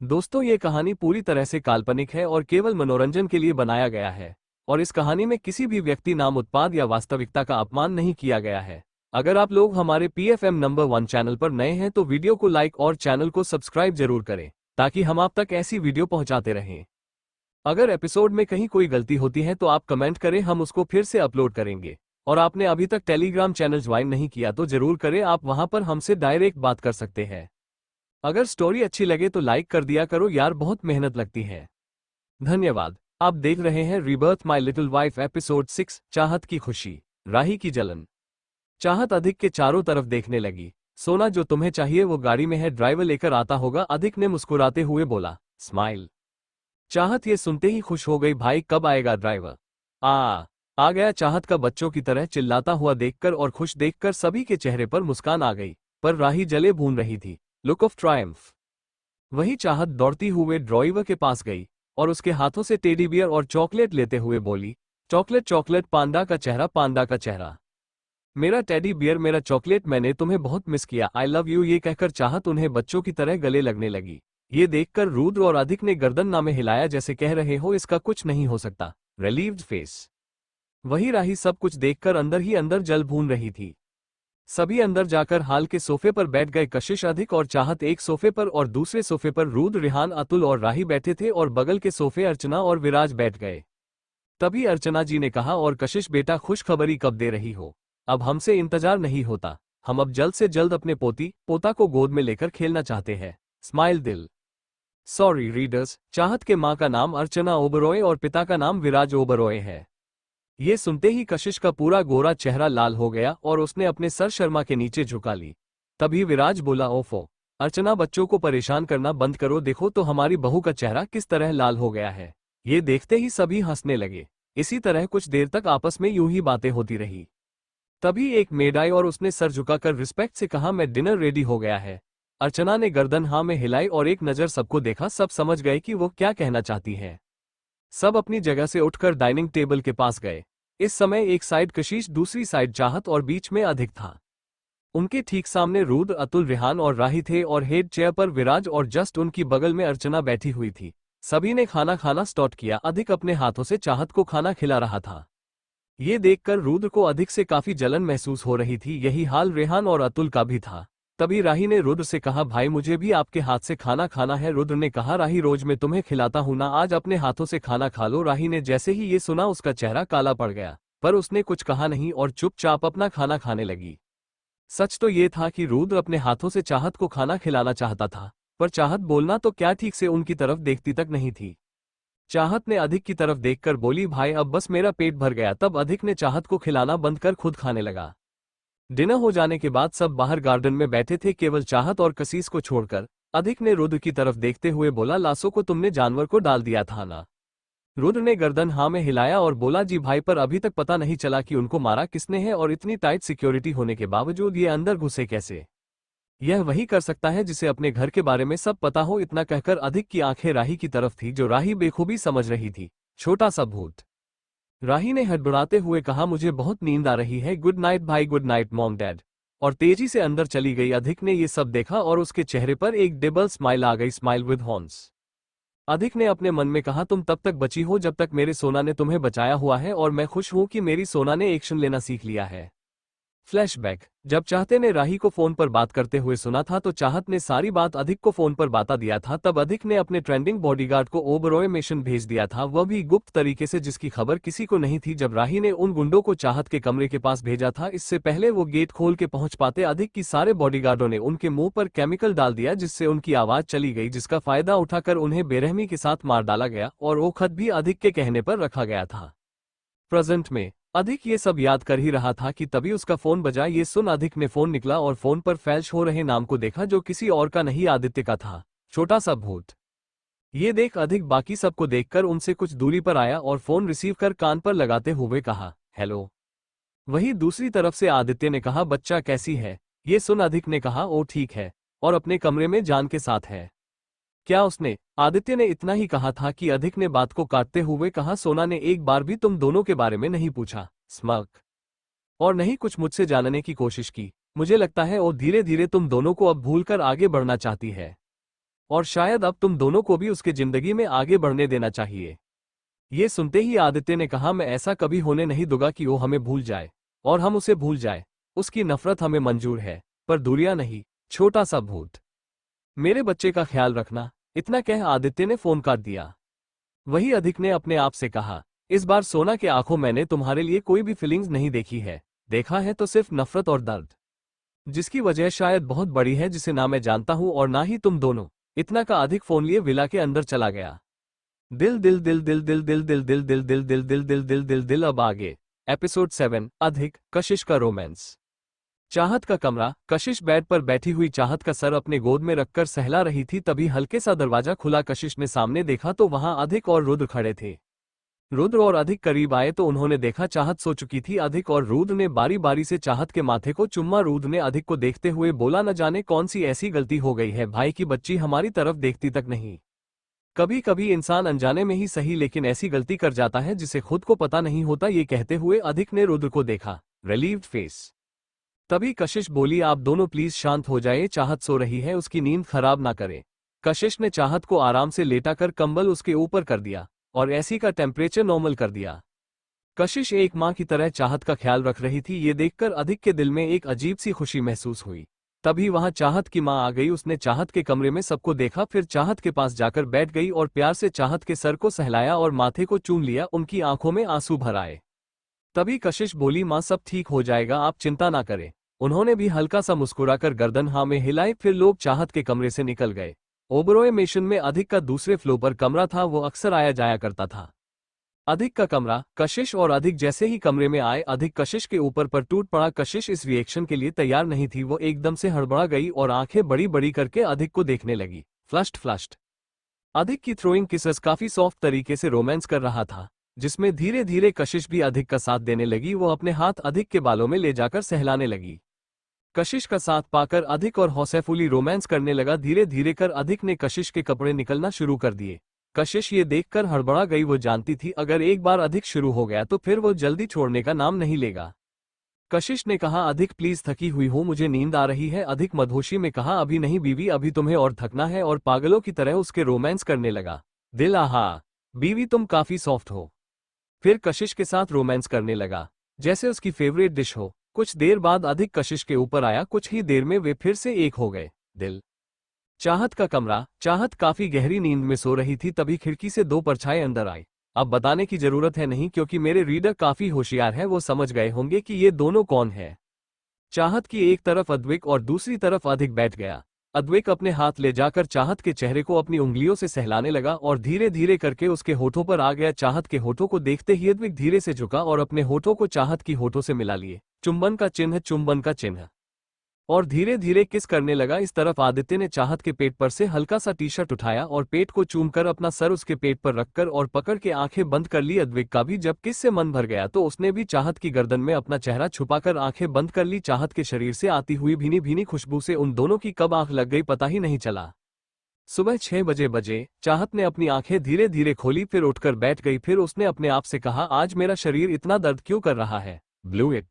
दोस्तों, ये कहानी पूरी तरह से काल्पनिक है और केवल मनोरंजन के लिए बनाया गया है। और इस कहानी में किसी भी व्यक्ति, नाम, उत्पाद या वास्तविकता का अपमान नहीं किया गया है। अगर आप लोग हमारे PFM नंबर 1 चैनल पर नए हैं तो वीडियो को लाइक और चैनल को सब्सक्राइब जरूर करें, ताकि हम आप तक ऐसी वीडियो पहुंचाते रहें। अगर एपिसोड में कहीं कोई गलती होती है तो आप कमेंट करें, हम उसको फिर से अपलोड करेंगे। और आपने अभी तक टेलीग्राम चैनल ज्वाइन नहीं किया तो जरूर करें, आप वहां पर हमसे डायरेक्ट बात कर सकते हैं। अगर स्टोरी अच्छी लगे तो लाइक कर दिया करो यार, बहुत मेहनत लगती है। धन्यवाद। आप देख रहे हैं rebirth my little wife episode 6, चाहत की खुशी, राही की जलन। चाहत अधिक के चारों तरफ देखने लगी। सोना, जो तुम्हें चाहिए वो गाड़ी में है, ड्राइवर लेकर आता होगा, अधिक ने मुस्कुराते हुए बोला। स्माइल। चाहत ये सुनते ही खुश हो गई। भाई कब आएगा ड्राइवर? आ गया। चाहत का बच्चों की तरह चिल्लाता हुआ देखकर और खुश देखकर सभी के चेहरे पर मुस्कान आ गई, पर राही जले भून रही थी। Look of Triumph. वही चाहत दौड़ती हुए ड्राइवर के पास गई और उसके हाथों से टेडी बियर और चॉकलेट लेते हुए बोली, चॉकलेट चॉकलेट, पांडा का चेहरा, पांडा का चेहरा। मेरा टेडी बियर, मेरा चॉकलेट, मैंने तुम्हें बहुत मिस किया, आई लव यू। ये कहकर चाहत उन्हें बच्चों की तरह गले लगने लगी। ये देखकर रुद्र और अधिक ने गर्दन नामे हिलाया, जैसे कह रहे हो इसका कुछ नहीं हो सकता। Relieved face. वही राही सब कुछ देखकर अंदर ही अंदर जल भून रही थी। सभी अंदर जाकर हाल के सोफे पर बैठ गए। कशिश, अधिक और चाहत एक सोफे पर और दूसरे सोफे पर रुद्र, रिहान, अतुल और राही बैठे थे और बगल के सोफे अर्चना और विराज बैठ गए। तभी अर्चना जी ने कहा, और कशिश बेटा, खुशखबरी कब दे रही हो? अब हमसे इंतजार नहीं होता, हम अब जल्द से जल्द अपने पोती पोता को गोद में लेकर खेलना चाहते हैं। स्माइल दिल। सॉरी रीडर्स, चाहत के माँ का नाम अर्चना ओबरॉय और पिता का नाम विराज ओबरॉय है। ये सुनते ही कशिश का पूरा गोरा चेहरा लाल हो गया और उसने अपने सर शर्मा के नीचे झुका ली। तभी विराज बोला, ओफो अर्चना, बच्चों को परेशान करना बंद करो, देखो तो हमारी बहू का चेहरा किस तरह लाल हो गया है। ये देखते ही सभी हंसने लगे। इसी तरह कुछ देर तक आपस में यूं ही बातें होती रही। तभी एक मेड आई और उसने सर झुकाकर रिस्पेक्ट से कहा, मैं डिनर रेडी हो गया है। अर्चना ने गर्दन हाँ में हिलाई और एक नजर सबको देखा। सब समझ गए कि वो क्या कहना चाहती है। सब अपनी जगह से उठकर डाइनिंग टेबल के पास गए। इस समय एक साइड कशिश, दूसरी साइड चाहत और बीच में अधिक था। उनके ठीक सामने रुद्र, अतुल, रिहान और राही थे और हेड चेयर पर विराज और जस्ट उनकी बगल में अर्चना बैठी हुई थी। सभी ने खाना खाना स्टार्ट किया। अधिक अपने हाथों से चाहत को खाना खिला रहा था। ये देखकर रुद्र को अधिक से काफी जलन महसूस हो रही थी। यही हाल रेहान और अतुल का भी था। तभी राही ने रुद्र से कहा, भाई मुझे भी आपके हाथ से खाना खाना है। रुद्र ने कहा, राही रोज मैं तुम्हें खिलाता हूं ना, आज अपने हाथों से खाना खा लो। राही ने जैसे ही ये सुना उसका चेहरा काला पड़ गया, पर उसने कुछ कहा नहीं और चुपचाप अपना खाना खाने लगी। सच तो ये था कि रुद्र अपने हाथों से चाहत को खाना खिलाना चाहता था, पर चाहत बोलना तो क्या, ठीक से उनकी तरफ देखती तक नहीं थी। चाहत ने अधिक की तरफ देखकर बोली, भाई अब बस मेरा पेट भर गया। तब अधिक ने चाहत को खिलाना बंद कर खुद खाने लगा। डिनर हो जाने के बाद सब बाहर गार्डन में बैठे थे, केवल चाहत और कसीस को छोड़कर। अधिक ने रुद्र की तरफ देखते हुए बोला, लासो को तुमने जानवर को डाल दिया था ना? रुद्र ने गर्दन हाँ में हिलाया और बोला, जी भाई, पर अभी तक पता नहीं चला कि उनको मारा किसने है, और इतनी टाइट सिक्योरिटी होने के बावजूद ये अंदर घुसे कैसे? यह वही कर सकता है जिसे अपने घर के बारे में सब पता हो। इतना कहकर अधिक की आंखें राही की तरफ थी, जो राही बेखूबी समझ रही थी। छोटा सा भूत। राही ने हड़बड़ाते हुए कहा, मुझे बहुत नींद आ रही है, गुड नाइट भाई, गुड नाइट मॉम डैड। और तेजी से अंदर चली गई। अधिक ने ये सब देखा और उसके चेहरे पर एक डेबल स्माइल आ गई, स्माइल विद हॉर्न्स। अधिक ने अपने मन में कहा, तुम तब तक बची हो जब तक मेरे सोना ने तुम्हें बचाया हुआ है, और मैं खुश हूं कि मेरी सोना ने एक्शन लेना सीख लिया है। फ्लैशबैक। जब चाहते ने राही को फोन पर बात करते हुए सुना था तो चाहत ने सारी बात अधिक को फोन पर बता दिया था। तब अधिक ने अपने ट्रेंडिंग बॉडीगार्ड को ओबरॉय मिशन भेज दिया था, वह भी गुप्त तरीके से, जिसकी खबर किसी को नहीं थी। जब राही ने उन गुंडों को चाहत के कमरे के पास भेजा था, इससे पहले वो गेट खोल के पहुंच पाते, अधिक की सारे बॉडीगार्डों ने उनके मुंह पर केमिकल डाल दिया, जिससे उनकी आवाज चली गई, जिसका फायदा उठाकर उन्हें बेरहमी के साथ मार डाला गया। और वो खत भी अधिक के कहने पर रखा गया था। प्रेजेंट में अधिक ये सब याद कर ही रहा था कि तभी उसका फोन बजा। ये सुन अधिक ने फोन निकला और फोन पर फैश हो रहे नाम को देखा, जो किसी और का नहीं, आदित्य का था। छोटा सा भूत। ये देख अधिक बाकी सबको देखकर उनसे कुछ दूरी पर आया और फोन रिसीव कर कान पर लगाते हुए कहा, हेलो। वही दूसरी तरफ से आदित्य ने कहा, बच्चा कैसी है? ये सुन अधिक ने कहा, ओ ठीक है, और अपने कमरे में जान के साथ है। क्या उसने? आदित्य ने इतना ही कहा था कि अधिक ने बात को काटते हुए कहा, सोना ने एक बार भी तुम दोनों के बारे में नहीं पूछा, स्मर्क, और नहीं कुछ मुझसे जानने की कोशिश की। मुझे लगता है और धीरे धीरे तुम दोनों को अब भूलकर आगे बढ़ना चाहती है। और शायद अब तुम दोनों को भी उसके जिंदगी में आगे बढ़ने देना चाहिए। ये सुनते ही आदित्य ने कहा, मैं ऐसा कभी होने नहीं दूंगा कि वो हमें भूल जाए और हम उसे भूल जाए। उसकी नफरत हमें मंजूर है, पर दूरियां नहीं। छोटा सा भूत, मेरे बच्चे का ख्याल रखना। इतना कह आदित्य ने फोन काट दिया। वही अधिक ने अपने आप से कहा, इस बार सोना के आंखों मैंने तुम्हारे लिए कोई भी फीलिंग्स नहीं देखी है, देखा है तो सिर्फ नफरत और दर्द, जिसकी वजह शायद बहुत बड़ी है, जिसे ना मैं जानता हूं और ना ही तुम दोनों। इतना का अधिक फोन लिए विला के अंदर चला गया। दिल दिल दिल दिल दिल दिल दिल दिल दिल दिल दिल दिल दिल दिल दिल दिल। अब आगे एपिसोड 7, अधिक, कशिश का रोमांस। चाहत का कमरा। कशिश बेड पर बैठी हुई चाहत का सर अपने गोद में रखकर सहला रही थी, तभी हल्के सा दरवाजा खुला। कशिश ने सामने देखा तो वहां अधिक और रुद्र खड़े थे। रुद्र और अधिक करीब आए तो उन्होंने देखा चाहत सो चुकी थी। अधिक और रुद्र ने बारी बारी से चाहत के माथे को चुम्मा। रुद्र ने अधिक को देखते हुए बोला, न जाने कौन सी ऐसी गलती हो गई है, भाई की बच्ची हमारी तरफ देखती तक नहीं। कभी कभी इंसान अनजाने में ही सही लेकिन ऐसी गलती कर जाता है जिसे खुद को पता नहीं होता। ये कहते हुए अधिक ने रुद्र को देखा, रिलीव्ड फेस। तभी कशिश बोली, आप दोनों प्लीज शांत हो जाए, चाहत सो रही है, उसकी नींद खराब ना करे। कशिश ने चाहत को आराम से लेटाकर कंबल उसके ऊपर कर दिया और एसी का टेम्परेचर नॉर्मल कर दिया। कशिश एक मां की तरह चाहत का ख्याल रख रही थी। ये देखकर अधिक के दिल में एक अजीब सी खुशी महसूस हुई। तभी वहां चाहत की मां आ गई। उसने चाहत के कमरे में सबको देखा, फिर चाहत के पास जाकर बैठ गई और प्यार से चाहत के सर को सहलाया और माथे को चूम लिया। उनकी आंखों में आंसू भर आए। तभी कशिश बोली, मां सब ठीक हो जाएगा, आप चिंता ना करें। उन्होंने भी हल्का सा मुस्कुराकर गर्दन हाँ में हिलाई। फिर लोग चाहत के कमरे से निकल गए। ओबरॉय मेशन में अधिक का दूसरे फ्लोर पर कमरा था, वो अक्सर आया जाया करता था। अधिक का कमरा। कशिश और अधिक जैसे ही कमरे में आए, अधिक कशिश के ऊपर पर टूट पड़ा। कशिश इस रिएक्शन के लिए तैयार नहीं थी। वो एकदम से हड़बड़ा गई और आंखें बड़ी बड़ी करके अधिक को देखने लगी। फ्लश्ड। अधिक की थ्रोइंग किसेस काफी सॉफ्ट तरीके से रोमांस कर रहा था, जिसमें धीरे धीरे कशिश भी अधिक का साथ देने लगी। वो अपने हाथ अधिक के बालों में ले जाकर सहलाने लगी। कशिश का साथ पाकर अधिक और हौसैफुली रोमांस करने लगा। धीरे धीरे कर अधिक ने कशिश के कपड़े निकलना शुरू कर दिए। कशिश ये देखकर हड़बड़ा गई। वो जानती थी अगर एक बार अधिक शुरू हो गया तो फिर वो जल्दी छोड़ने का नाम नहीं लेगा। कशिश ने कहा, अधिक प्लीज, थकी हुई हो, मुझे नींद आ रही है। अधिक मदहोशी में कहा, अभी नहीं बीवी, अभी तुम्हें और थकना है, और पागलों की तरह उसके रोमांस करने लगा। दिल, आहा बीवी तुम काफी सॉफ्ट हो। फिर कशिश के साथ रोमांस करने लगा जैसे उसकी फेवरेट डिश हो। कुछ देर बाद अधिक कशिश के ऊपर आया। कुछ ही देर में वे फिर से एक हो गए। दिल। चाहत का कमरा। चाहत काफी गहरी नींद में सो रही थी, तभी खिड़की से दो परछाएं अंदर आई। अब बताने की जरूरत है नहीं, क्योंकि मेरे रीडर काफी होशियार है, वो समझ गए होंगे कि ये दोनों कौन है। चाहत की एक तरफ अद्विक और दूसरी तरफ अधिक बैठ गया। अद्विक अपने हाथ ले जाकर चाहत के चेहरे को अपनी उंगलियों से सहलाने लगा और धीरे धीरे करके उसके होठों पर आ गया। चाहत के होठों को देखते ही अद्विक धीरे से झुका और अपने होठों को चाहत की होठों से मिला लिए। चुंबन का चिन्ह और धीरे धीरे किस करने लगा। इस तरफ आदित्य ने चाहत के पेट पर से हल्का सा टी शर्ट उठाया और पेट को चूमकर अपना सर उसके पेट पर रखकर और पकड़ के आंखें बंद कर ली। अद्विक का भी जब किस से मन भर गया तो उसने भी चाहत की गर्दन में अपना चेहरा छुपाकर आंखें बंद कर ली। चाहत के शरीर से आती हुई भीनी भीनी खुशबू से उन दोनों की कब आंख लग गई पता ही नहीं चला। सुबह 6 बजे चाहत ने अपनी आंखें धीरे धीरे खोली, फिर उठकर बैठ गई। फिर उसने अपने आप से कहा, आज मेरा शरीर इतना दर्द क्यों कर रहा है। ब्लू इट,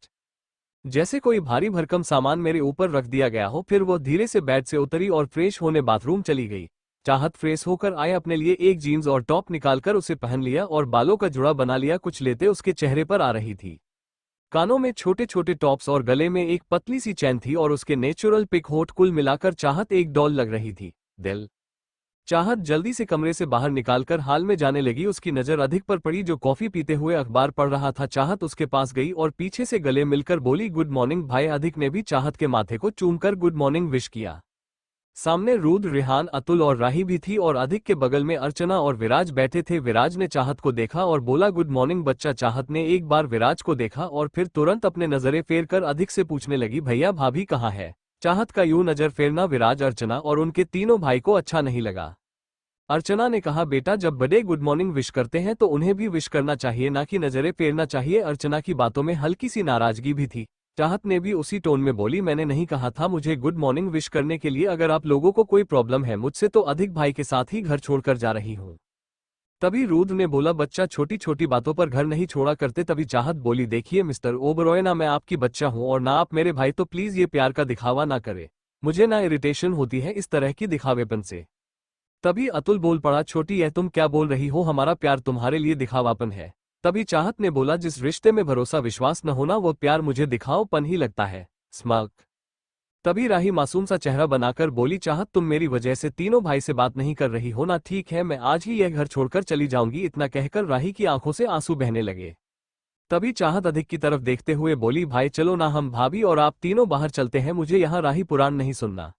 जैसे कोई भारी भरकम सामान मेरे ऊपर रख दिया गया हो। फिर वो धीरे से बेड से उतरी और फ्रेश होने बाथरूम चली गई। चाहत फ्रेश होकर आए, अपने लिए एक जीन्स और टॉप निकालकर उसे पहन लिया और बालों का जुड़ा बना लिया। कुछ लेते उसके चेहरे पर आ रही थी। कानों में छोटे छोटे टॉप्स और गले में एक पतली सी चैन थी और उसके नेचुरल पिक होठ, कुल मिलाकर चाहत एक डॉल लग रही थी। दिल। चाहत जल्दी से कमरे से बाहर निकालकर हाल में जाने लगी। उसकी नजर अधिक पर पड़ी जो कॉफी पीते हुए अखबार पढ़ रहा था। चाहत उसके पास गई और पीछे से गले मिलकर बोली, गुड मॉर्निंग भाई। अधिक ने भी चाहत के माथे को चूमकर गुड मॉर्निंग विश किया। सामने रुद्र, रेहान, अतुल और राही भी थी और अधिक के बगल में अर्चना और विराज बैठे थे। विराज ने चाहत को देखा और बोला, गुड मॉर्निंग बच्चा। चाहत ने एक बार विराज को देखा और फिर तुरंत अपने नजरें फेर कर अधिक से पूछने लगी, भैया भाभी कहाँ है। चाहत का यूं नजर फेरना विराज, अर्चना और उनके तीनों भाई को अच्छा नहीं लगा। अर्चना ने कहा, बेटा जब बड़े गुड मॉर्निंग विश करते हैं तो उन्हें भी विश करना चाहिए, ना कि नजरें फेरना चाहिए। अर्चना की बातों में हल्की सी नाराजगी भी थी। चाहत ने भी उसी टोन में बोली, मैंने नहीं कहा था मुझे गुड मॉर्निंग विश करने के लिए। अगर आप लोगों को कोई प्रॉब्लम है मुझसे तो अधिक भाई के साथ ही घर छोड़कर जा रही हूँ। तभी रुद्र ने बोला, बच्चा छोटी छोटी बातों पर घर नहीं छोड़ा करते। तभी चाहत बोली, देखिए मिस्टर ओबरॉय, ना मैं आपकी बच्चा हूँ और ना आप मेरे भाई, तो प्लीज ये प्यार का दिखावा ना करे। मुझे ना इरिटेशन होती है इस तरह की दिखावेपन से। तभी अतुल बोल पड़ा, छोटी यह तुम क्या बोल रही हो, हमारा प्यार तुम्हारे लिए दिखावापन है। तभी चाहत ने बोला, जिस रिश्ते में भरोसा विश्वास न होना वो प्यार मुझे दिखाओपन ही लगता है। स्मग। तभी राही मासूम सा चेहरा बनाकर बोली, चाहत तुम मेरी वजह से तीनों भाई से बात नहीं कर रही हो ना, ठीक है मैं आज ही यह घर छोड़कर चली जाऊंगी। इतना कहकर राही की आंखों से आंसू बहने लगे। तभी चाहत अधिक की तरफ देखते हुए बोली, भाई चलो ना, हम भाभी और आप तीनों बाहर चलते हैं, मुझे यहाँ राही पुराण नहीं सुनना।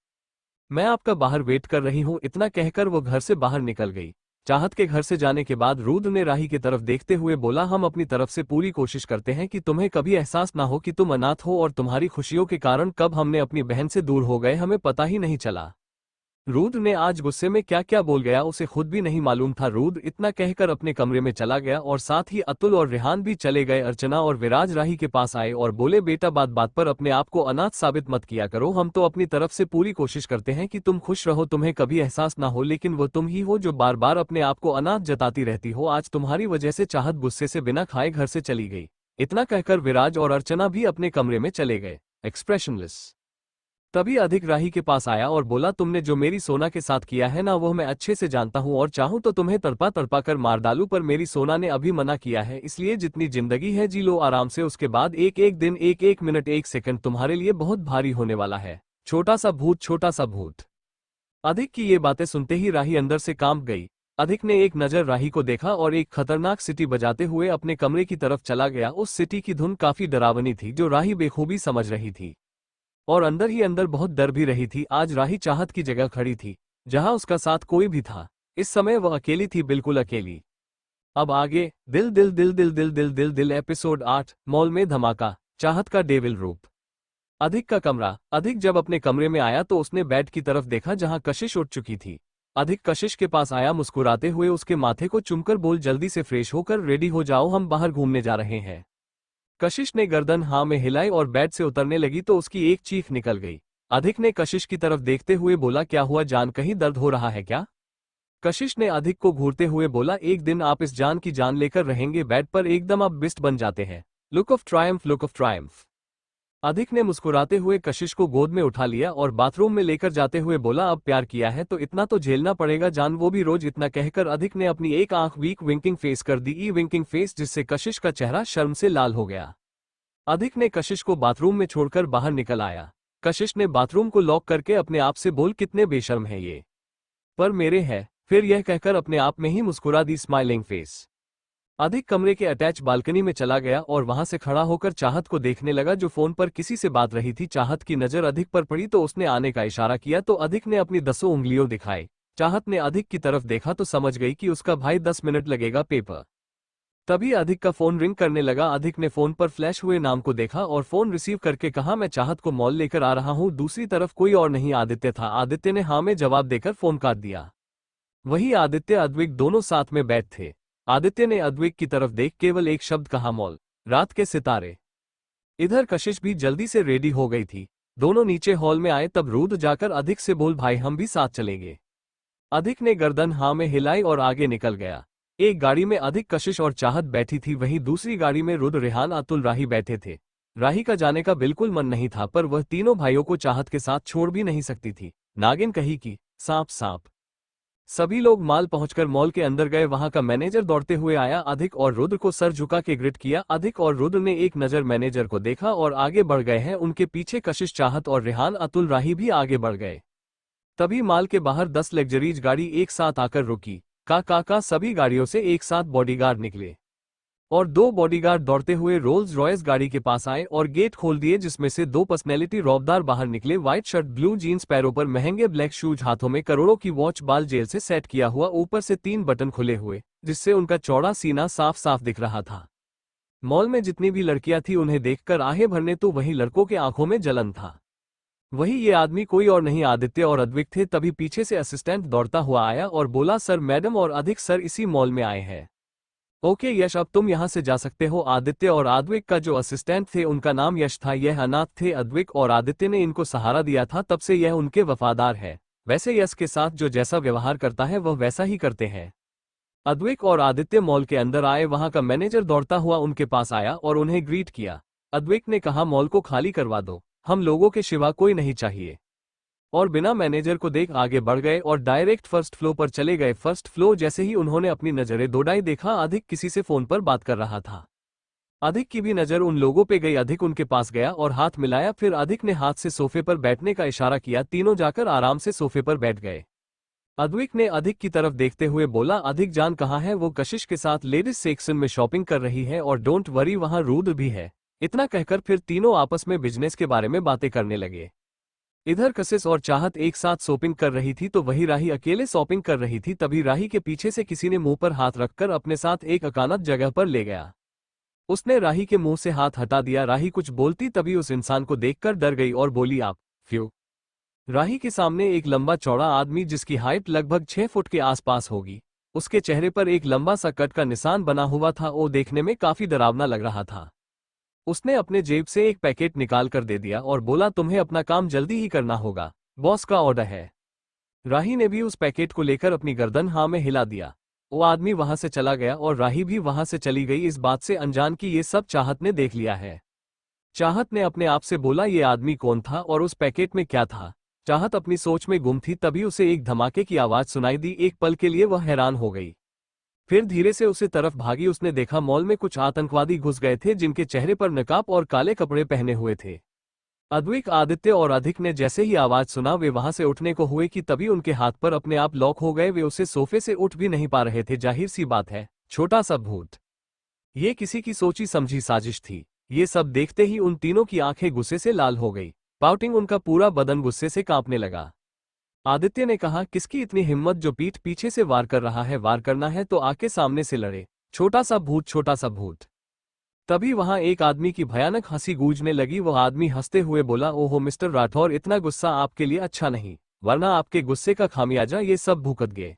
मैं आपका बाहर वेट कर रही हूँ। इतना कहकर वो घर से बाहर निकल गई। चाहत के घर से जाने के बाद रुद्र ने राही की तरफ देखते हुए बोला, हम अपनी तरफ से पूरी कोशिश करते हैं कि तुम्हें कभी एहसास ना हो कि तुम अनाथ हो और तुम्हारी खुशियों के कारण कब हमने अपनी बहन से दूर हो गए हमें पता ही नहीं चला। रुद्र ने आज गुस्से में क्या क्या बोल गया उसे खुद भी नहीं मालूम था। रुद्र इतना कहकर अपने कमरे में चला गया और साथ ही अतुल और रेहान भी चले गए। अर्चना और विराज राही के पास आए और बोले, बेटा बात बात पर अपने आप को अनाथ साबित मत किया करो, हम तो अपनी तरफ से पूरी कोशिश करते हैं कि तुम खुश रहो, तुम्हें कभी एहसास ना हो, लेकिन वो तुम ही हो जो बार बार अपने आप को अनाथ जताती रहती हो। आज तुम्हारी वजह से चाहत गुस्से से बिना खाए घर से चली गई। इतना कहकर विराज और अर्चना भी अपने कमरे में चले गए, एक्सप्रेशनलेस। तभी अधिक राही के पास आया और बोला, तुमने जो मेरी सोना के साथ किया है ना, वो मैं अच्छे से जानता हूं और चाहूं तो तुम्हें तड़पा तड़पा कर मार डालूं, पर मेरी सोना ने अभी मना किया है, इसलिए जितनी जिंदगी है जी लो आराम से, उसके बाद एक एक दिन एक एक मिनट एक सेकंड तुम्हारे लिए बहुत भारी होने वाला है, छोटा सा भूत, छोटा सा भूत। अधिक की ये बातें सुनते ही राही अंदर से कांप गई। अधिक ने एक नजर राही को देखा और एक खतरनाक सिटी बजाते हुए अपने कमरे की तरफ चला गया। उस सिटी की धुन काफी डरावनी थी जो राही बेखूबी समझ रही थी और अंदर ही अंदर बहुत डर भी रही थी। आज राही चाहत की जगह खड़ी थी जहां उसका साथ कोई भी था। इस समय वह अकेली थी, बिल्कुल अकेली। अब आगे दिल दिल दिल दिल दिल दिल दिल दिल एपिसोड 8 मॉल में धमाका, चाहत का डेविल रूप। अधिक का कमरा। अधिक जब अपने कमरे में आया तो उसने बेड की तरफ देखा जहां कशिश उठ चुकी थी। अधिक कशिश के पास आया, मुस्कुराते हुए उसके माथे को चूमकर बोल, जल्दी से फ्रेश होकर रेडी हो जाओ, हम बाहर घूमने जा रहे हैं। कशिश ने गर्दन हाँ में हिलाई और बेड से उतरने लगी तो उसकी एक चीख निकल गई। अधिक ने कशिश की तरफ देखते हुए बोला, क्या हुआ जान, कहीं दर्द हो रहा है क्या? कशिश ने अधिक को घूरते हुए बोला, एक दिन आप इस जान की जान लेकर रहेंगे, बेड पर एकदम आप बिस्ट बन जाते हैं। Look of Triumph, look of Triumph. अधिक ने मुस्कुराते हुए कशिश को गोद में उठा लिया और बाथरूम में लेकर जाते हुए बोला, अब प्यार किया है तो इतना तो झेलना पड़ेगा जान, वो भी रोज। इतना कहकर अधिक ने अपनी एक आंख वीक विंकिंग फेस कर दी, ई विंकिंग फेस, जिससे कशिश का चेहरा शर्म से लाल हो गया। अधिक ने कशिश को बाथरूम में छोड़कर बाहर निकल आया। कशिश ने बाथरूम को लॉक करके अपने आप से बोल, कितने बेशर्म है ये, पर मेरे है। फिर यह कहकर अपने आप में ही मुस्कुरा दी, स्माइलिंग फेस। अधिक कमरे के अटैच बालकनी में चला गया और वहां से खड़ा होकर चाहत को देखने लगा जो फोन पर किसी से बात रही थी। चाहत की नजर अधिक पर पड़ी तो उसने आने का इशारा किया तो अधिक ने अपनी 10 उंगलियों दिखाई। चाहत ने अधिक की तरफ देखा तो समझ गई कि उसका भाई 10 मिनट लगेगा पेपर। तभी अधिक का फोन रिंग करने लगा। अधिक ने फोन पर फ्लैश हुए नाम को देखा और फोन रिसीव करके कहा, मैं चाहत को मॉल लेकर आ रहा हूं। दूसरी तरफ कोई और नहीं, आदित्य था। आदित्य ने हाँ में जवाब देकर फोन काट दिया। वही आदित्य अद्विक दोनों साथ में बैठ थे। आदित्य ने अद्विक की तरफ देख केवल एक शब्द कहा, मॉल, रात के सितारे। इधर कशिश भी जल्दी से रेडी हो गई थी। दोनों नीचे हॉल में आए तब रुद्र जाकर अधिक से बोल, भाई हम भी साथ चलेंगे। अधिक ने गर्दन हाँ में हिलाई और आगे निकल गया। एक गाड़ी में अधिक, कशिश और चाहत बैठी थी, वहीं दूसरी गाड़ी में रुद्र, रेहान, अतुल, राही बैठे थे। राही का जाने का बिल्कुल मन नहीं था पर वह तीनों भाइयों को चाहत के साथ छोड़ भी नहीं सकती थी। नागिन कही कि सांप सांप। सभी लोग मॉल पहुंचकर मॉल के अंदर गए। वहां का मैनेजर दौड़ते हुए आया। अधिक और रुद्र को सर झुका के ग्रिट किया। अधिक और रुद्र ने एक नजर मैनेजर को देखा और आगे बढ़ गए हैं। उनके पीछे कशिश, चाहत और रेहान, अतुल, राही भी आगे बढ़ गए। तभी मॉल के बाहर 10 लग्जरीज गाड़ी एक साथ आकर रुकी। का सभी गाड़ियों से एक साथ बॉडीगार्ड निकले और 2 बॉडीगार्ड दौड़ते हुए रोल्स रॉयस गाड़ी के पास आए और गेट खोल दिए, जिसमें से 2 पर्सनैलिटी रौबदार बाहर निकले। व्हाइट शर्ट, ब्लू जीन्स, पैरों पर महंगे ब्लैक शूज, हाथों में करोड़ों की वॉच, बाल जेल से सेट किया हुआ, ऊपर से 3 बटन खुले हुए जिससे उनका चौड़ा सीना साफ साफ दिख रहा था। मॉल में जितनी भी लड़कियां थी उन्हें देखकर आहें भरने तो वहीं लड़कों के आंखों में जलन था। वही ये आदमी कोई और नहीं, आदित्य और अद्विक थे। तभी पीछे से असिस्टेंट दौड़ता हुआ आया और बोला, सर, मैडम और अधिक सर इसी मॉल में आए हैं। ओके यश, अब तुम यहां से जा सकते हो। आदित्य और अद्विक का जो असिस्टेंट थे उनका नाम यश था। यह अनाथ थे। अद्विक और आदित्य ने इनको सहारा दिया था, तब से यह उनके वफादार है। वैसे यश के साथ जो जैसा व्यवहार करता है वह वैसा ही करते हैं। अद्विक और आदित्य मॉल के अंदर आए। वहां का मैनेजर दौड़ता हुआ उनके पास आया और उन्हें ग्रीट किया। अद्विक ने कहा, मॉल को खाली करवा दो, हम लोगों के सिवा कोई नहीं चाहिए। और बिना मैनेजर को देख आगे बढ़ गए और डायरेक्ट फर्स्ट फ्लोर पर चले गए। फर्स्ट फ्लोर जैसे ही उन्होंने अपनी नजरें दौड़ाई, देखा अधिक किसी से फोन पर बात कर रहा था। अधिक की भी नजर उन लोगों पे गई। अधिक उनके पास गया और हाथ मिलाया, फिर अधिक ने हाथ से सोफे पर बैठने का इशारा किया। तीनों जाकर आराम से सोफे पर बैठ गए। अद्विक ने अधिक की तरफ देखते हुए बोला, अधिक जान कहाँ है? वो कशिश के साथ लेडीज सेक्शन में शॉपिंग कर रही है और डोंट वरी वहां रुद्र भी है। इतना कहकर फिर तीनों आपस में बिजनेस के बारे में बातें करने लगे। इधर कशिश और चाहत एक साथ शॉपिंग कर रही थी तो वही राही अकेले शॉपिंग कर रही थी। तभी राही के पीछे से किसी ने मुंह पर हाथ रखकर अपने साथ एक अचानक जगह पर ले गया। उसने राही के मुंह से हाथ हटा दिया। राही कुछ बोलती तभी उस इंसान को देखकर डर गई और बोली, आप फ्यू। राही के सामने एक लंबा चौड़ा आदमी जिसकी हाइट लगभग 6 फुट के आसपास होगी। उसके चेहरे पर एक लंबा सा कट का निशान बना हुआ था। वो देखने में काफी डरावना लग रहा था। उसने अपने जेब से एक पैकेट निकाल कर दे दिया और बोला, तुम्हें अपना काम जल्दी ही करना होगा, बॉस का ऑर्डर है। राही ने भी उस पैकेट को लेकर अपनी गर्दन हाँ में हिला दिया। वो आदमी वहां से चला गया और राही भी वहां से चली गई, इस बात से अनजान कि ये सब चाहत ने देख लिया है। चाहत ने अपने आप से बोला, ये आदमी कौन था और उस पैकेट में क्या था? चाहत अपनी सोच में गुम थी। तभी उसे एक धमाके की आवाज सुनाई दी। एक पल के लिए वह हैरान हो गई, फिर धीरे से उसे तरफ भागी। उसने देखा मॉल में कुछ आतंकवादी घुस गए थे जिनके चेहरे पर नकाब और काले कपड़े पहने हुए थे। अद्विक, आदित्य और अधिक ने जैसे ही आवाज सुना वे वहां से उठने को हुए कि तभी उनके हाथ पर अपने आप लॉक हो गए। वे उसे सोफे से उठ भी नहीं पा रहे थे। जाहिर सी बात है, छोटा सा भूत। ये किसी की सोची समझी साजिश थी। ये सब देखते ही उन तीनों की आंखें गुस्से से लाल हो गई। पाउटिंग, उनका पूरा बदन गुस्से से कांपने लगा। आदित्य ने कहा, किसकी इतनी हिम्मत जो पीठ पीछे से वार कर रहा है? वार करना है तो आके सामने से लड़े, छोटा सा भूत, छोटा सा भूत। तभी वहां एक आदमी की भयानक हंसी गूंजने लगी। वह आदमी हंसते हुए बोला, ओहो मिस्टर राठौर, इतना गुस्सा आपके लिए अच्छा नहीं, वरना आपके गुस्से का खामियाजा ये सब भुगत गए।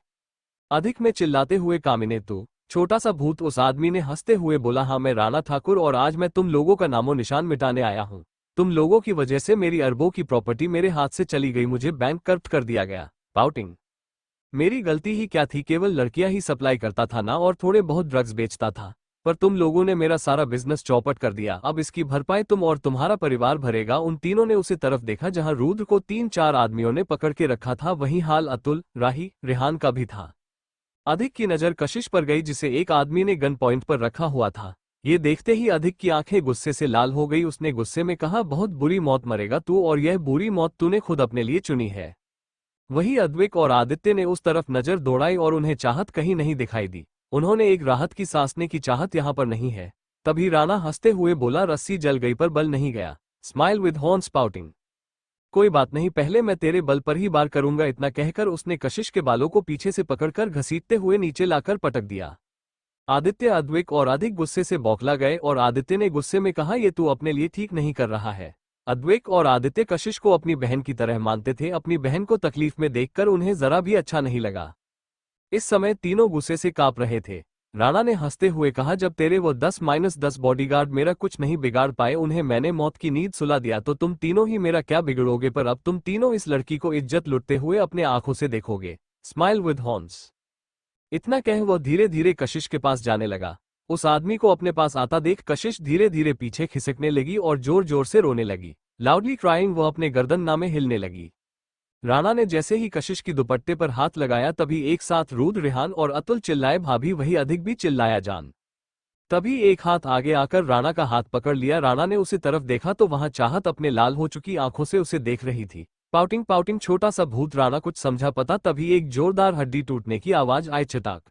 अधिक में चिल्लाते हुए, कामिने तू छोटा सा भूत। उस आदमी ने हंसते हुए बोला, हाँ मैं राणा ठाकुर और आज मैं तुम लोगों का नामो निशान मिटाने आया हूँ। तुम लोगों की वजह से मेरी अरबों की प्रॉपर्टी मेरे हाथ से चली गई, मुझे बैंक करप्ट कर दिया गया। पाउटिंग, मेरी गलती ही क्या थी? केवल लड़कियां ही सप्लाई करता था ना, और थोड़े बहुत ड्रग्स बेचता था, पर तुम लोगों ने मेरा सारा बिजनेस चौपट कर दिया। अब इसकी भरपाई तुम और तुम्हारा परिवार भरेगा। उन तीनों ने उसे तरफ देखा जहां रुद्र को 3-4 आदमियों ने पकड़ के रखा था। वही हाल अतुल, राही, रेहान का भी था। अधिक की नजर कशिश पर गई जिसे एक आदमी ने गन पॉइंट पर रखा हुआ था। ये देखते ही अधिक की आंखें गुस्से से लाल हो गई। उसने गुस्से में कहा, बहुत बुरी मौत मरेगा तू, और यह बुरी मौत तूने खुद अपने लिए चुनी है। वही अद्विक और आदित्य ने उस तरफ नजर दौड़ाई और उन्हें चाहत कहीं नहीं दिखाई दी। उन्होंने एक राहत की सांसने की, चाहत यहाँ पर नहीं है। तभी राणा हंसते हुए बोला, रस्सी जल गई पर बल नहीं गया। स्माइल विद हॉर्न्स पाउटिंग, कोई बात नहीं, पहले मैं तेरे बल पर ही बार करूंगा। इतना कहकर उसने कशिश के बालों को पीछे से पकड़कर घसीटते हुए नीचे लाकर पटक दिया। आदित्य, अद्विक और अधिक गुस्से से बौखला गए और आदित्य ने गुस्से में कहा, ये तू अपने लिए ठीक नहीं कर रहा है। अद्विक और आदित्य कशिश को अपनी बहन की तरह मानते थे। अपनी बहन को तकलीफ में देखकर उन्हें जरा भी अच्छा नहीं लगा। इस समय तीनों गुस्से से कांप रहे थे। राणा ने हंसते हुए कहा, जब तेरे वो 10-10 बॉडीगार्ड मेरा कुछ नहीं बिगाड़ पाए, उन्हें मैंने मौत की नींद सुला दिया, तो तुम तीनों ही मेरा क्या बिगड़ोगे? पर अब तुम तीनों इस लड़की को इज्जत लुटते हुए अपने आंखों से देखोगे। Smile with horns. इतना कह वह धीरे धीरे कशिश के पास जाने लगा। उस आदमी को अपने पास आता देख कशिश धीरे धीरे पीछे खिसकने लगी और जोर जोर से रोने लगी। लाउडली क्राइंग, वह अपने गर्दन नामे हिलने लगी। राणा ने जैसे ही कशिश की दुपट्टे पर हाथ लगाया तभी एक साथ रुद्र, रेहान और अतुल चिल्लाए, भाभी। वही अधिक भी चिल्लाया, जान। तभी एक हाथ आगे आकर राणा का हाथ पकड़ लिया। राणा ने उसे तरफ देखा तो वहां चाहत अपने लाल हो चुकी आंखों से उसे देख रही थी। पाउटिंग पाउटिंग, छोटा सा भूत। राणा कुछ समझा पता तभी एक जोरदार हड्डी टूटने की आवाज आई, चटाक।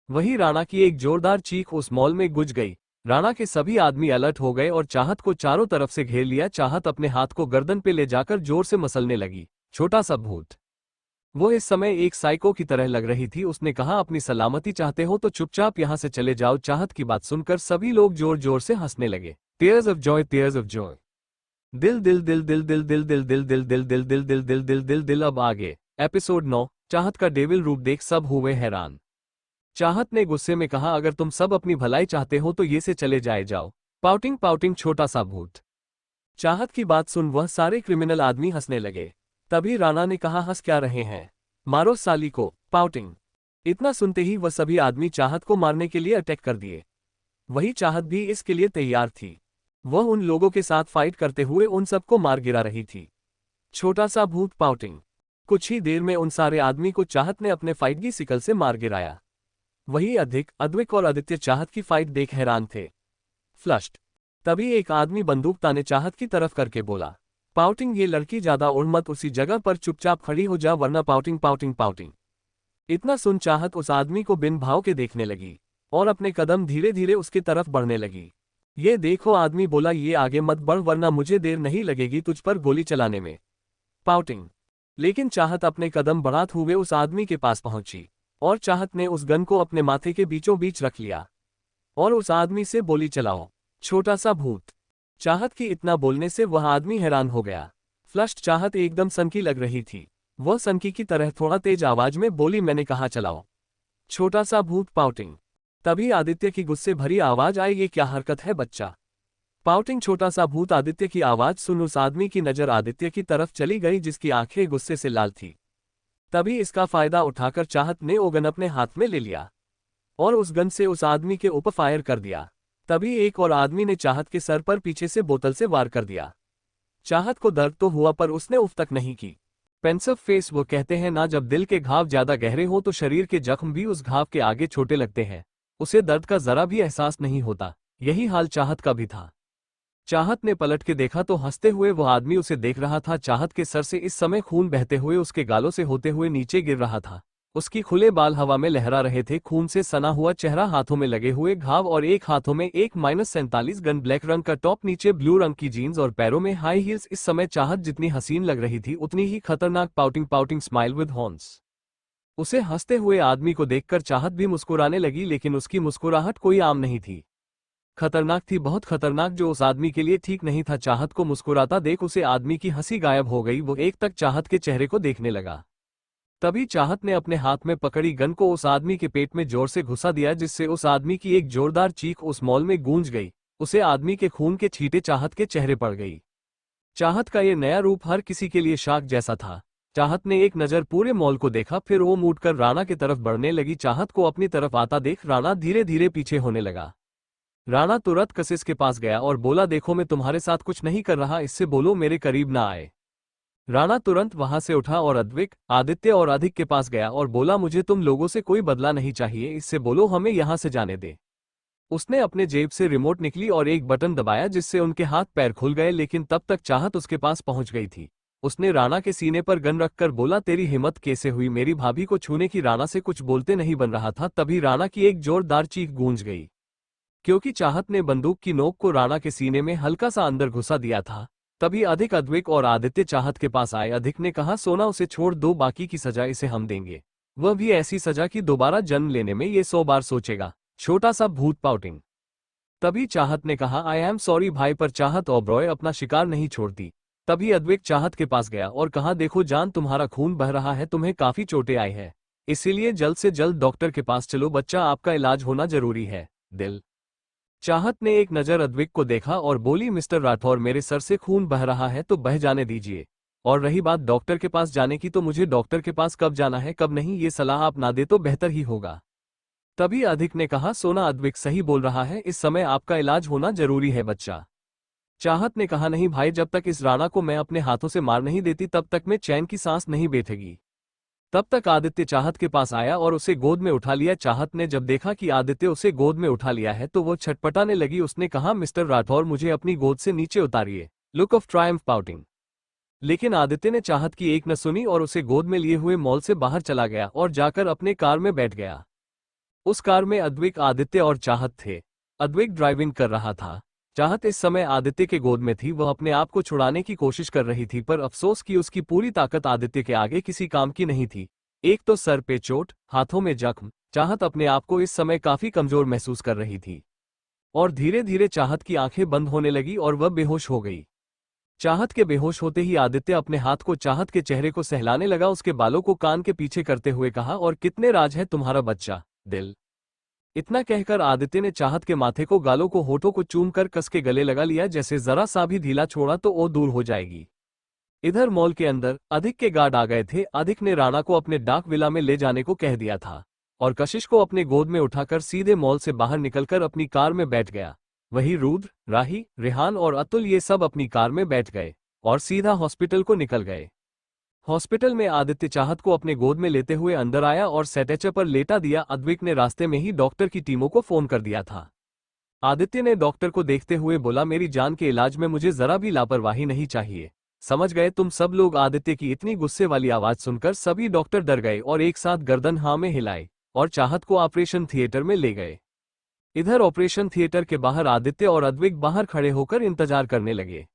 वही राणा की एक जोरदार चीख उस मॉल में गूंज गई। राणा के सभी आदमी अलर्ट हो गए और चाहत को चारों तरफ से घेर लिया। चाहत अपने हाथ को गर्दन पे ले जाकर जोर से मसलने लगी। छोटा सा भूत। वो इस समय एक साइको की तरह लग रही थी। उसने कहा, अपनी सलामती चाहते हो तो चुपचाप यहाँ से चले जाओ। चाहत की बात सुनकर सभी लोग जोर जोर से हंसने लगे। Tears of Joy, tears of Joy. दिल दिल दिल दिल दिल दिल दिल दिल दिल दिल दिल दिल दिल दिल दिल दिल दिल। अब आगे एपिसोड 9। चाहत का डेविल रूप देख सब हुए हैरान। चाहत ने गुस्से में कहा, अगर तुम सब अपनी भलाई चाहते हो तो ये से चले जाओ। पाउटिंग पाउटिंग, छोटा सा भूत। चाहत की बात सुन वह सारे क्रिमिनल आदमी हंसने लगे। तभी राणा ने कहा, हंस क्या रहे हैं, मारो साली को। पाउटिंग। इतना सुनते ही वह सभी आदमी चाहत को मारने के लिए अटैक कर दिए। वही चाहत भी इसके लिए तैयार थी। वह उन लोगों के साथ फाइट करते हुए उन सबको मार गिरा रही थी। छोटा सा भूत पाउटिंग। कुछ ही देर में उन सारे आदमी को चाहत ने अपने फाइट की शिकल से मार गिराया। वही अद्विक और आदित्य चाहत की फाइट देख हैरान थे। फ्लश्ड। तभी एक आदमी बंदूक ताने चाहत की तरफ करके बोला, पाउटिंग, ये लड़की ज्यादा उड़ मत, उसी जगह पर चुपचाप खड़ी हो जा वरना पाउटिंग पाउटिंग पाउटिंग। इतना सुन चाहत उस आदमी को बिन भाव के देखने लगी और अपने कदम धीरे धीरे उसकी तरफ बढ़ने लगी। ये देखो, आदमी बोला, ये आगे मत बढ़ वरना मुझे देर नहीं लगेगी तुझ पर गोली चलाने में। पाउटिंग। लेकिन चाहत अपने कदम बढ़ाते हुए उस आदमी के पास पहुंची और चाहत ने उस गन को अपने माथे के बीचों बीच रख लिया और उस आदमी से बोली, चलाओ छोटा सा भूत। चाहत की इतना बोलने से वह आदमी हैरान हो गया। फ्लश्ड। चाहत एकदम सनकी लग रही थी। वह सनकी की तरह थोड़ा तेज आवाज में बोली, मैंने कहा चलाओ छोटा सा भूत। पाउटिंग। तभी आदित्य की गुस्से भरी आवाज आई, ये क्या हरकत है बच्चा। पाउटिंग। छोटा सा भूत। आदित्य की आवाज सुन उस आदमी की नजर आदित्य की तरफ चली गई जिसकी आंखें गुस्से से लाल थी। तभी इसका फायदा उठाकर चाहत ने वो गन अपने हाथ में ले लिया और उस गन से उस आदमी के ऊपर फायर कर दिया। तभी एक और आदमी ने चाहत के सर पर पीछे से बोतल से वार कर दिया। चाहत को दर्द तो हुआ पर उसने उफ तक नहीं की। Pensive face. वो कहते हैं ना, जब दिल के घाव ज्यादा गहरे हो तो शरीर के जख्म भी उस घाव के आगे छोटे लगते हैं, उसे दर्द का जरा भी एहसास नहीं होता। यही हाल चाहत का भी था। चाहत ने पलट के देखा तो हंसते हुए वो आदमी उसे देख रहा था। चाहत के सर से इस समय खून बहते हुए उसके गालों से होते हुए नीचे गिर रहा था। उसकी खुले बाल हवा में लहरा रहे थे। खून से सना हुआ चेहरा, हाथों में लगे हुए घाव और एक हाथों में एक -47 गन, ब्लैक रंग का टॉप, नीचे ब्लू रंग की जीन्स और पैरों में हाई हील्स। इस समय चाहत जितनी हसीन लग रही थी उतनी ही खतरनाक। Pouting pouting smile with horns. उसे हंसते हुए आदमी को देखकर चाहत भी मुस्कुराने लगी, लेकिन उसकी मुस्कुराहट कोई आम नहीं थी, खतरनाक थी, बहुत खतरनाक, जो उस आदमी के लिए ठीक नहीं था। चाहत को मुस्कुराता देख उसे आदमी की हंसी गायब हो गई। वो एक तक चाहत के चेहरे को देखने लगा। तभी चाहत ने अपने हाथ में पकड़ी गन को उस आदमी के पेट में जोर से घुसा दिया, जिससे उस आदमी की एक जोरदार चीख उस मॉल में गूंज गई। उसे आदमी के खून के छींटे चाहत के चेहरे पड़ गई। चाहत का ये नया रूप हर किसी के लिए शॉक जैसा था। चाहत ने एक नजर पूरे मॉल को देखा, फिर वो मुड़कर राणा की तरफ बढ़ने लगी। चाहत को अपनी तरफ आता देख राणा धीरे धीरे पीछे होने लगा। राणा तुरंत कशिश के पास गया और बोला, देखो मैं तुम्हारे साथ कुछ नहीं कर रहा, इससे बोलो मेरे करीब ना आए। राणा तुरंत वहां से उठा और अद्विक, आदित्य और अधिक के पास गया और बोला, मुझे तुम लोगों से कोई बदला नहीं चाहिए, इससे बोलो हमें यहां से जाने दे। उसने अपने जेब से रिमोट निकली और एक बटन दबाया जिससे उनके हाथ पैर खुल गए, लेकिन तब तक चाहत उसके पास पहुंच गई थी। उसने राणा के सीने पर गन रखकर बोला, तेरी हिम्मत कैसे हुई मेरी भाभी को छूने की। राणा से कुछ बोलते नहीं बन रहा था। तभी राणा की एक जोरदार चीख गूंज गई, क्योंकि चाहत ने बंदूक की नोक को राणा के सीने में हल्का सा अंदर घुसा दिया था। तभी अधिक, अद्विक और आदित्य चाहत के पास आए। अधिक ने कहा, सोना उसे छोड़ दो, बाकी की सजा इसे हम देंगे, वह भी ऐसी सजा कि दोबारा जन्म लेने में ये 100 बार सोचेगा। छोटा सा भूत। पाउटिंग। तभी चाहत ने कहा, आई एम सॉरी भाई, पर चाहत ओबरॉय अपना शिकार नहीं छोड़ती। तभी अद्विक चाहत के पास गया और कहा, देखो जान, तुम्हारा खून बह रहा है, तुम्हें काफी चोटें आई है, इसीलिए जल्द से जल्द डॉक्टर के पास चलो, बच्चा आपका इलाज होना जरूरी है। दिल। चाहत ने एक नजर अद्विक को देखा और बोली, मिस्टर राठौर, मेरे सर से खून बह रहा है तो बह जाने दीजिए, और रही बात डॉक्टर के पास जाने की, तो मुझे डॉक्टर के पास कब जाना है कब नहीं, ये सलाह आप ना दे तो बेहतर ही होगा। तभी अधिक ने कहा, सोना अद्विक सही बोल रहा है, इस समय आपका इलाज होना जरूरी है बच्चा। चाहत ने कहा, नहीं भाई, जब तक इस राणा को मैं अपने हाथों से मार नहीं देती तब तक मैं चैन की सांस नहीं बैठेगी। तब तक आदित्य चाहत के पास आया और उसे गोद में उठा लिया। चाहत ने जब देखा कि आदित्य उसे गोद में उठा लिया है तो वो छटपटाने लगी। उसने कहा, मिस्टर राठौर, मुझे अपनी गोद से नीचे उतारिए। Look of triumph. पाउटिंग। लेकिन आदित्य ने चाहत की एक न सुनी और उसे गोद में लिए हुए मॉल से बाहर चला गया और जाकर अपने कार में बैठ गया। उस कार में अद्विक, आदित्य और चाहत थे। अद्विक ड्राइविंग कर रहा था। चाहत इस समय आदित्य के गोद में थी। वह अपने आप को छुड़ाने की कोशिश कर रही थी, पर अफसोस कि उसकी पूरी ताकत आदित्य के आगे किसी काम की नहीं थी। एक तो सर पे चोट, हाथों में जख्म। चाहत अपने आप को इस समय काफी कमजोर महसूस कर रही थी और धीरे धीरे चाहत की आंखें बंद होने लगी और वह बेहोश हो गई। चाहत के बेहोश होते ही आदित्य अपने हाथ को चाहत के चेहरे को सहलाने लगा, उसके बालों को कान के पीछे करते हुए कहा, और कितने राज है तुम्हारा बच्चा। दिल। इतना कहकर आदित्य ने चाहत के माथे को, गालों को, होठों को चूम कर कस के गले लगा लिया, जैसे जरा सा भी ढीला छोड़ा तो वो दूर हो जाएगी। इधर मॉल के अंदर अधिक के गार्ड आ गए थे। अधिक ने राणा को अपने डाक विला में ले जाने को कह दिया था और कशिश को अपने गोद में उठाकर सीधे मॉल से बाहर निकलकर अपनी कार में बैठ गया। वही रुद्र, राही, रेहान और अतुल ये सब अपनी कार में बैठ गए। और सीधा हॉस्पिटल को निकल गए। हॉस्पिटल में आदित्य चाहत को अपने गोद में लेते हुए अंदर आया और स्ट्रेचर पर लेटा दिया। अद्विक ने रास्ते में ही डॉक्टर की टीमों को फोन कर दिया था। आदित्य ने डॉक्टर को देखते हुए बोला, मेरी जान के इलाज में मुझे जरा भी लापरवाही नहीं चाहिए, समझ गए तुम सब लोग। आदित्य की इतनी गुस्से वाली आवाज सुनकर सभी डॉक्टर डर गए और एक साथ गर्दन हाँ में हिलाए और चाहत को ऑपरेशन थिएटर में ले गए। इधर ऑपरेशन थिएटर के बाहर आदित्य और अद्विक बाहर खड़े होकर इंतजार करने लगे।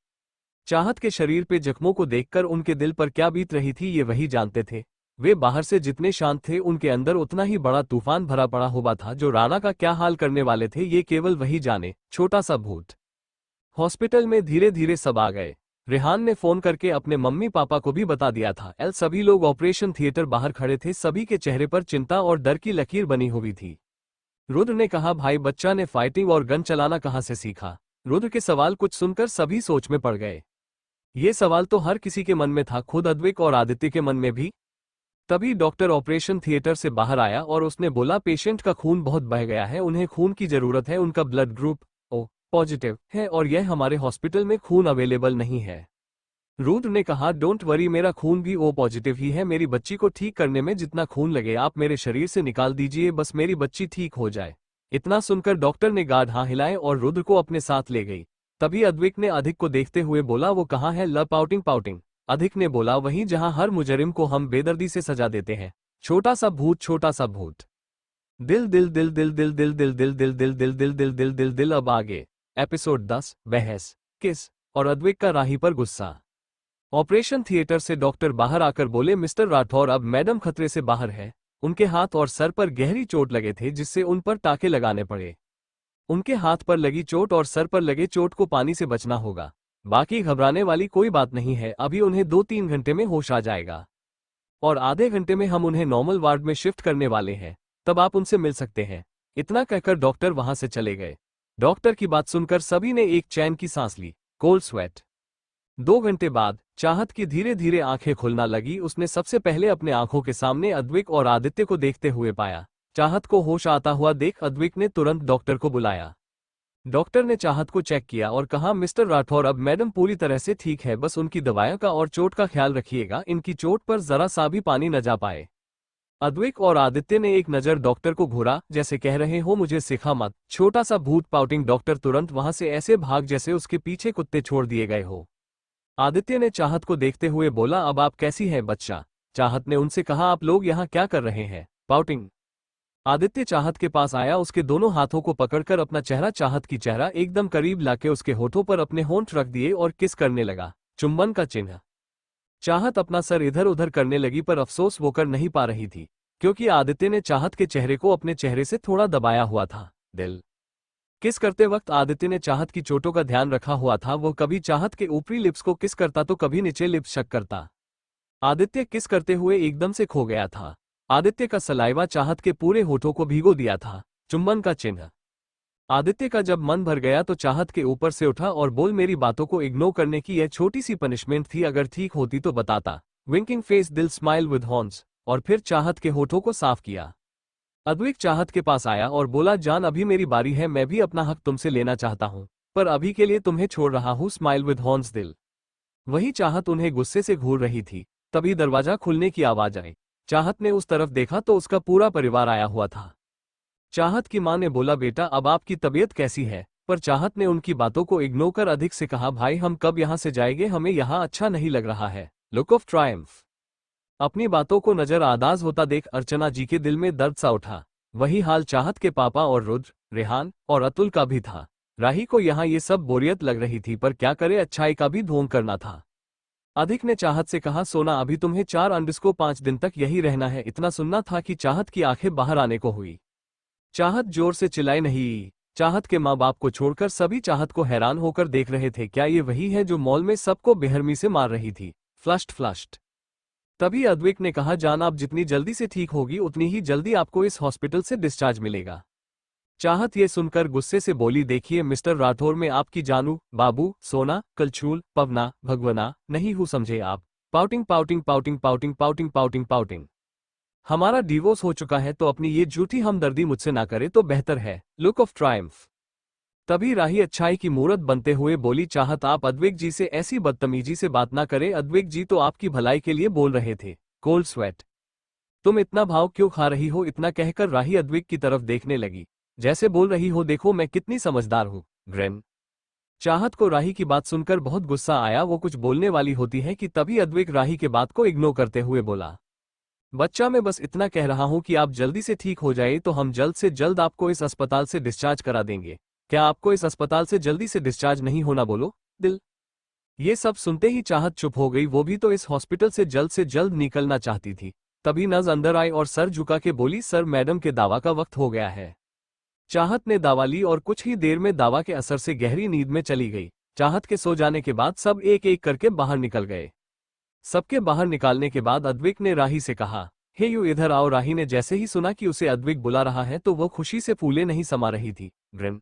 चाहत के शरीर पे जख्मों को देखकर उनके दिल पर क्या बीत रही थी ये वही जानते थे। वे बाहर से जितने शांत थे उनके अंदर उतना ही बड़ा तूफान भरा पड़ा हुआ था। जो राणा का क्या हाल करने वाले थे ये केवल वही जाने। छोटा सा भूत। हॉस्पिटल में धीरे धीरे सब आ गए। रेहान ने फोन करके अपने मम्मी पापा को भी बता दिया था। सभी लोग ऑपरेशन थिएटर बाहर खड़े थे। सभी के चेहरे पर चिंता और डर की लकीर बनी हुई थी। रुद्र ने कहा, भाई बच्चा ने फाइटिंग और गन चलाना कहाँ से सीखा? रुद्र के सवाल कुछ सुनकर सभी सोच में पड़ गए। ये सवाल तो हर किसी के मन में था, खुद अद्विक और आदित्य के मन में भी। तभी डॉक्टर ऑपरेशन थिएटर से बाहर आया और उसने बोला, पेशेंट का खून बहुत बह गया है, उन्हें खून की जरूरत है। उनका ब्लड ग्रुप ओ पॉजिटिव है और यह हमारे हॉस्पिटल में खून अवेलेबल नहीं है। रुद्र ने कहा, डोंट वरी, मेरा खून भी ओ पॉजिटिव ही है। मेरी बच्ची को ठीक करने में जितना खून लगे आप मेरे शरीर से निकाल दीजिए, बस मेरी बच्ची ठीक हो जाए। इतना सुनकर डॉक्टर ने गार्ड हाँ हिलाए और रुद्र को अपने साथ ले गई। तभी अद्विक ने अधिक को देखते हुए बोला, वो कहाँ है? ल पाउटिंग पाउटिंग। अधिक ने बोला, वहीं जहां हर मुजरिम को हम बेदर्दी से सजा देते हैं। छोटा सा भूत, छोटा सा भूत। दिल दिल दिल दिल दिल दिल दिल दिल दिल दिल दिल दिल दिल दिल दिल दिल। अब आगे एपिसोड 10, बहस, किस और अद्विक का राही पर गुस्सा। ऑपरेशन थिएटर से डॉक्टर बाहर आकर बोले, मिस्टर राठौर अब मैडम खतरे से बाहर है। उनके हाथ और सर पर गहरी चोट लगे थे जिससे उन पर टाके लगाने पड़े। उनके हाथ पर लगी चोट और सर पर लगे चोट को पानी से बचना होगा। बाकी घबराने वाली कोई बात नहीं है, अभी उन्हें 2-3 घंटे में होश आ जाएगा और आधे घंटे में हम उन्हें नॉर्मल वार्ड में शिफ्ट करने वाले हैं, तब आप उनसे मिल सकते हैं। इतना कहकर डॉक्टर वहां से चले गए। डॉक्टर की बात सुनकर सभी ने एक चैन की सांस ली। Cold sweat. 2 घंटे बाद चाहत की धीरे धीरे आंखें खुलना लगी। उसने सबसे पहले अपने आंखों के सामने अद्विक और आदित्य को देखते हुए पाया। चाहत को होश आता हुआ देख अद्विक ने तुरंत डॉक्टर को बुलाया। डॉक्टर ने चाहत को चेक किया और कहा, मिस्टर राठौर अब मैडम पूरी तरह से ठीक है, बस उनकी दवाइयों का और चोट का ख्याल रखिएगा, इनकी चोट पर जरा सा भी पानी न जा पाए। अद्विक और आदित्य ने एक नजर डॉक्टर को घूरा, जैसे कह रहे हो मुझे सिखा मत, छोटा सा भूत। पाउटिंग। डॉक्टर तुरंत वहां से ऐसे भाग जैसे उसके पीछे कुत्ते छोड़ दिए गए हो। आदित्य ने चाहत को देखते हुए बोला, अब आप कैसी है बच्चा? चाहत ने उनसे कहा, आप लोग यहाँ क्या कर रहे हैं? पाउटिंग। आदित्य चाहत के पास आया, उसके दोनों हाथों को पकड़कर अपना चेहरा चाहत की चेहरा एकदम करीब लाके उसके होठों पर अपने होंठ रख दिए और किस करने लगा, चुंबन का चिन्ह। चाहत अपना सर इधर उधर करने लगी पर अफसोस वो कर नहीं पा रही थी क्योंकि आदित्य ने चाहत के चेहरे को अपने चेहरे से थोड़ा दबाया हुआ था। दिल। किस करते वक्त आदित्य ने चाहत की चोटों का ध्यान रखा हुआ था। वो कभी चाहत के ऊपरी लिप्स को किस करता तो कभी नीचे लिप्स शक करता। आदित्य किस करते हुए एकदम से खो गया था। आदित्य का सलाइवा चाहत के पूरे होठों को भिगो दिया था, चुंबन का चिन्ह। आदित्य का जब मन भर गया तो चाहत के ऊपर से उठा और बोल, मेरी बातों को इग्नोर करने की यह छोटी सी पनिशमेंट थी, अगर ठीक होती तो बताता। विंकिंग फेस, दिल स्माइल विद हॉर्न्स। और फिर चाहत के होठों को साफ किया। अद्विक चाहत के पास आया और बोला, जान अभी मेरी बारी है, मैं भी अपना हक तुमसे लेना चाहता हूं, पर अभी के लिए तुम्हें छोड़ रहा हूं। स्माइल विद हॉर्न्स, दिल। वही चाहत उन्हें गुस्से से घूर रही थी। तभी दरवाजा खुलने की आवाज आई। चाहत ने उस तरफ देखा तो उसका पूरा परिवार आया हुआ था। चाहत की मां ने बोला, बेटा अब आपकी तबीयत कैसी है? पर चाहत ने उनकी बातों को इग्नोर कर अधिक से कहा, भाई हम कब यहां से जाएंगे, हमें यहां अच्छा नहीं लग रहा है। Look of Triumph. अपनी बातों को नजरअंदाज होता देख अर्चना जी के दिल में दर्द सा उठा। वही हाल चाहत के पापा और रुद्र, रेहान और अतुल का भी था। राही को यहाँ ये सब बोरियत लग रही थी, पर क्या करे, अच्छाई का भी ढोंग करना था। अधिक ने चाहत से कहा, सोना अभी तुम्हें 4 दिन तक यही रहना है। इतना सुनना था कि चाहत की आंखें बाहर आने को हुई। चाहत जोर से चिल्लाई नहीं। चाहत के माँ बाप को छोड़कर सभी चाहत को हैरान होकर देख रहे थे। क्या ये वही है जो मॉल में सबको बेहरमी से मार रही थी? Flushed flushed. तभी अद्विक ने कहा, जान आप जितनी जल्दी से ठीक होगी उतनी ही जल्दी आपको इस हॉस्पिटल से डिस्चार्ज मिलेगा। चाहत ये सुनकर गुस्से से बोली, देखिए मिस्टर राठौर, मैं आपकी जानू, बाबू, सोना, कलछूल, पवना, भगवना नहीं हूं, समझे आप? Pouting pouting pouting pouting pouting pouting pouting. हमारा डिवोर्स हो चुका है तो अपनी ये झूठी हमदर्दी मुझसे ना करे तो बेहतर है। Look of Triumph. तभी राही अच्छाई की मूरत बनते हुए बोली, चाहत आप अद्विक जी से ऐसी बदतमीजी से बात ना करें, अद्विक जी तो आपकी भलाई के लिए बोल रहे थे। Cold sweat. तुम इतना भाव क्यों खा रही हो? इतना कहकर राही अद्विक की तरफ देखने लगी, जैसे बोल रही हो देखो मैं कितनी समझदार हूँ। ग्रेन। चाहत को राही की बात सुनकर बहुत गुस्सा आया, वो कुछ बोलने वाली होती है कि तभी अद्विक राही के बात को इग्नोर करते हुए बोला, बच्चा मैं बस इतना कह रहा हूं कि आप जल्दी से ठीक हो जाए तो हम जल्द से जल्द आपको इस अस्पताल से डिस्चार्ज करा देंगे। क्या आपको इस अस्पताल से जल्दी से डिस्चार्ज नहीं होना? बोलो दिल। ये सब सुनते ही चाहत चुप हो गई, वो भी तो इस हॉस्पिटल से जल्द निकलना चाहती थी। तभी नज अंदर आई और सर झुका के बोली, सर मैडम के दावा का वक्त हो गया है। चाहत ने दावा ली और कुछ ही देर में दावा के असर से गहरी नींद में चली गई। चाहत के सो जाने के बाद सब एक एक करके बाहर निकल गए। सबके बाहर निकालने के बाद अद्विक ने राही से कहा, हे यू इधर आओ। राही ने जैसे ही सुना कि उसे अद्विक बुला रहा है तो वो खुशी से फूले नहीं समा रही थी। ग्रिन।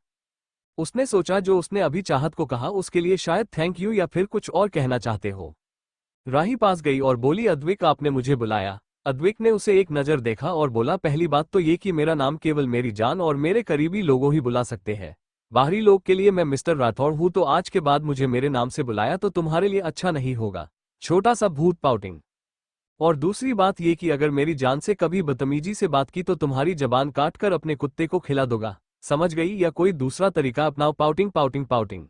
उसने सोचा जो उसने अभी चाहत को कहा उसके लिए शायद थैंक यू या फिर कुछ और कहना चाहते हो। राही पास गई और बोली, अद्विक आपने मुझे बुलाया? अद्विक ने उसे एक नजर देखा और बोला, पहली बात तो ये कि मेरा नाम केवल मेरी जान और मेरे करीबी लोगों ही बुला सकते हैं। बाहरी लोग के लिए मैं मिस्टर राठौड़ हूं, तो आज के बाद मुझे मेरे नाम से बुलाया तो तुम्हारे लिए अच्छा नहीं होगा, छोटा सा भूत पाउटिंग। और दूसरी बात ये कि अगर मेरी जान से कभी बदतमीजी से बात की तो तुम्हारी जबान काट कर अपने कुत्ते को खिला दूंगा, समझ गई? या कोई दूसरा तरीका अपनाओ। Pouting pouting pouting.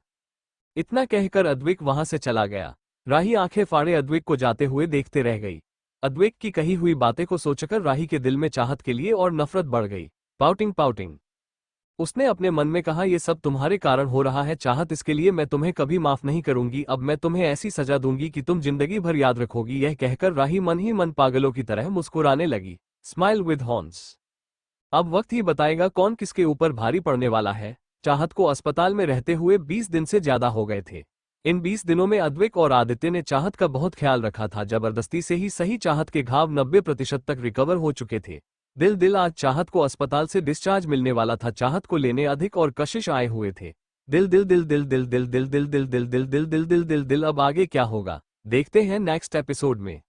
इतना कहकर अद्विक वहां से चला गया। राही आंखें फाड़े अद्विक को जाते हुए देखते रह गई। अद्विक की कही हुई बातें को सोचकर राही के दिल में चाहत के लिए और नफरत बढ़ गई। Pouting pouting. उसने अपने मन में कहा, यह सब तुम्हारे कारण हो रहा है चाहत, इसके लिए मैं तुम्हें कभी माफ नहीं करूंगी। अब मैं तुम्हें ऐसी सजा दूंगी कि तुम जिंदगी भर याद रखोगी। यह कहकर राही मन ही मन पागलों की तरह मुस्कुराने लगी। Smile with horns. अब वक्त ही बताएगा कौन किसके ऊपर भारी पड़ने वाला है। चाहत को अस्पताल में रहते हुए 20 दिन से ज्यादा हो गए थे। इन 20 दिनों में अद्विक और आदित्य ने चाहत का बहुत ख्याल रखा था। जबरदस्ती से ही सही चाहत के घाव 90% तक रिकवर हो चुके थे। दिल आज चाहत को अस्पताल से डिस्चार्ज मिलने वाला था। चाहत को लेने अधिक और कशिश आए हुए थे। दिल। अब आगे क्या होगा देखते हैं नेक्स्ट एपिसोड में।